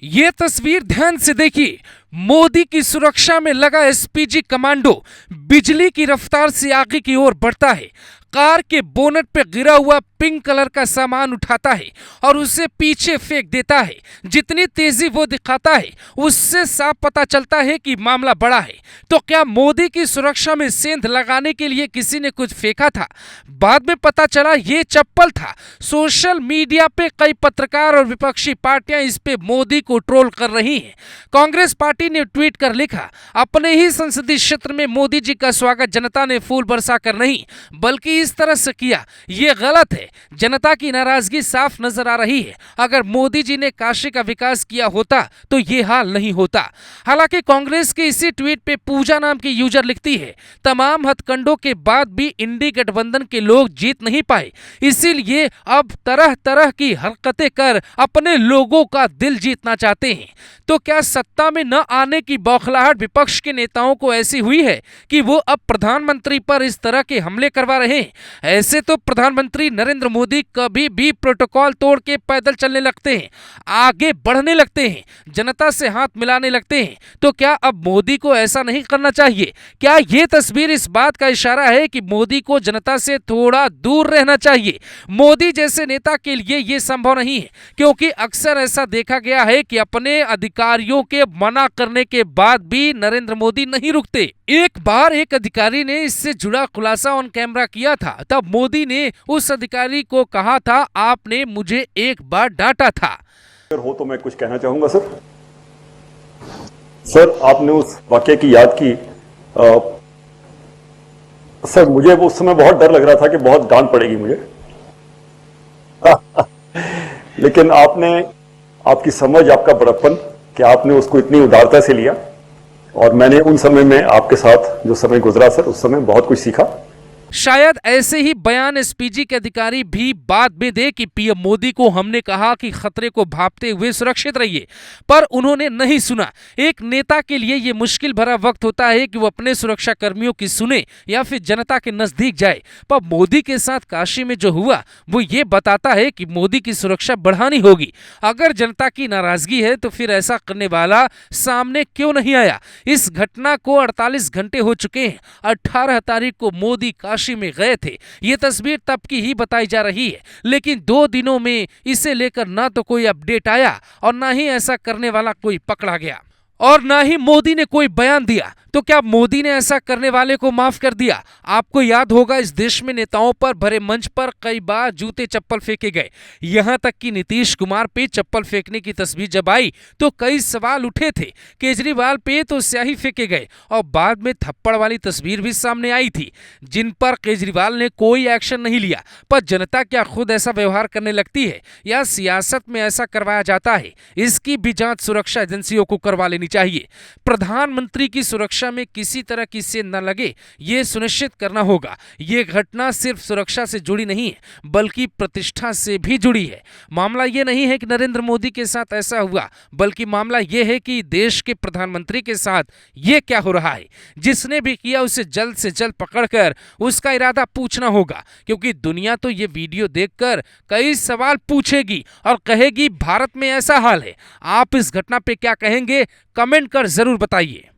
ये तस्वीर ध्यान से देखिए। मोदी की सुरक्षा में लगा एसपीजी कमांडो बिजली की रफ्तार से आगे की ओर बढ़ता है। कार के बोनट पे गिरा हुआ पिंक कलर का सामान उठाता है और उसे पीछे फेंक देता है। जितनी तेजी वो दिखाता है उससे साफ पता चलता है कि मामला बड़ा है। तो क्या मोदी की सुरक्षा में सेंध लगाने के लिए किसी ने कुछ फेंका था? बाद में पता चला ये चप्पल था। सोशल मीडिया पे कई पत्रकार और विपक्षी पार्टियां इस पे मोदी को ट्रोल कर रही हैं। कांग्रेस पार्टी ने ट्वीट कर लिखा, अपने ही संसदीय क्षेत्र में मोदी जी का स्वागत जनता ने फूल बरसा कर नहीं बल्कि इस तरह से किया। ये गलत है। जनता की नाराजगी साफ नजर आ रही है। अगर मोदी जी ने काशी का विकास किया होता तो ये हाल नहीं होता। हालांकि कांग्रेस के इसी ट्वीट पे पूजा नाम की यूजर लिखती है, तमाम हथकंडों के बाद भी इंडी गठबंधन के लोग जीत नहीं पाए, इसीलिए अब तरह तरह की हरकतें कर अपने लोगों का दिल जीतना चाहते हैं। तो क्या सत्ता में न आने की बौखलाहट विपक्ष के नेताओं को ऐसी हुई है कि वो अब प्रधानमंत्री पर इस तरह के हमले करवा रहे हैं? ऐसे तो प्रधानमंत्री नरेंद्र मोदी कभी भी प्रोटोकॉल तोड़ के पैदल चलने लगते हैं, आगे बढ़ने लगते हैं, जनता से हाथ मिलाने लगते हैं। तो क्या अब मोदी को ऐसा नहीं करना चाहिए? क्या ये तस्वीर इस बात का इशारा है कि मोदी को जनता से थोड़ा दूर रहना चाहिए? मोदी जैसे नेता के लिए ये संभव नहीं है, क्योंकि अक्सर ऐसा देखा गया है कि अपने अधिकारियों के मना करने के बाद भी नरेंद्र मोदी नहीं रुकते। एक बार एक अधिकारी ने इससे जुड़ा खुलासा ऑन कैमरा किया था। तब मोदी ने उस अधिकारी को कहा था, आपने मुझे एक बार डांटा था। अगर हो तो मैं कुछ कहना चाहूंगा सर, आपने उस वाकये की याद की। सर मुझे वो उस समय बहुत डर लग रहा था कि बहुत डांट पड़ेगी मुझे। लेकिन आपकी समझ, आपका बड़प्पन कि आपने उसको इतनी उदारता से लिया, और मैंने उन समय में आपके साथ जो समय गुजरा सर, उस समय बहुत कुछ सीखा। शायद ऐसे ही बयान एसपीजी के अधिकारी भी बाद में दे कि पीएम मोदी को हमने कहा कि खतरे को भांपते हुए सुरक्षित रहिए, पर उन्होंने नहीं सुना। एक नेता के लिए यह मुश्किल भरा वक्त होता है कि वो अपने सुरक्षा कर्मियों की सुने या फिर जनता के नजदीक जाए। पर मोदी के साथ काशी में जो हुआ वो ये बताता है कि मोदी की सुरक्षा बढ़ानी होगी। अगर जनता की नाराजगी है तो फिर ऐसा करने वाला सामने क्यों नहीं आया? इस घटना को 48 घंटे हो चुके हैं। 18 तारीख को मोदी काशी में गए थे। ये तस्वीर तब की ही बताई जा रही है, लेकिन 2 दिनों में इसे लेकर ना तो कोई अपडेट आया और ना ही ऐसा करने वाला कोई पकड़ा गया और ना ही मोदी ने कोई बयान दिया। तो क्या मोदी ने ऐसा करने वाले को माफ कर दिया? आपको याद होगा इस देश में नेताओं पर भरे मंच पर कई बार जूते चप्पल फेंके गए। यहां तक कि नीतीश कुमार पे चप्पल फेंकने की तस्वीर जब आई तो कई सवाल उठे थे। केजरीवाल पे तो स्याही फेंके गए और बाद में थप्पड़ वाली तस्वीर भी सामने आई थी, जिन पर केजरीवाल ने कोई एक्शन नहीं लिया। पर जनता क्या खुद ऐसा व्यवहार करने लगती है या सियासत में ऐसा करवाया जाता है? इसकी भी जांच सुरक्षा एजेंसियों को करवा लेनी चाहिए। प्रधानमंत्री की सुरक्षा में किसी तरह की सेंध न लगे, ये सुनिश्चित करना होगा। ये घटना सिर्फ सुरक्षा से जुड़ी नहीं है बल्कि प्रतिष्ठा से भी जुड़ी है। मामला ये नहीं है कि नरेंद्र मोदी के साथ ऐसा हुआ, बल्कि मामला ये है कि देश के प्रधानमंत्री के साथ ये क्या हो रहा है। जिसने भी किया उसे जल्द से जल्द पकड़कर उसका इरादा पूछना होगा, क्योंकि दुनिया तो ये वीडियो देखकर कई सवाल पूछेगी और कहेगी भारत में ऐसा हाल है। आप इस घटना पे क्या कहेंगे? कमेंट कर जरूर बताइए।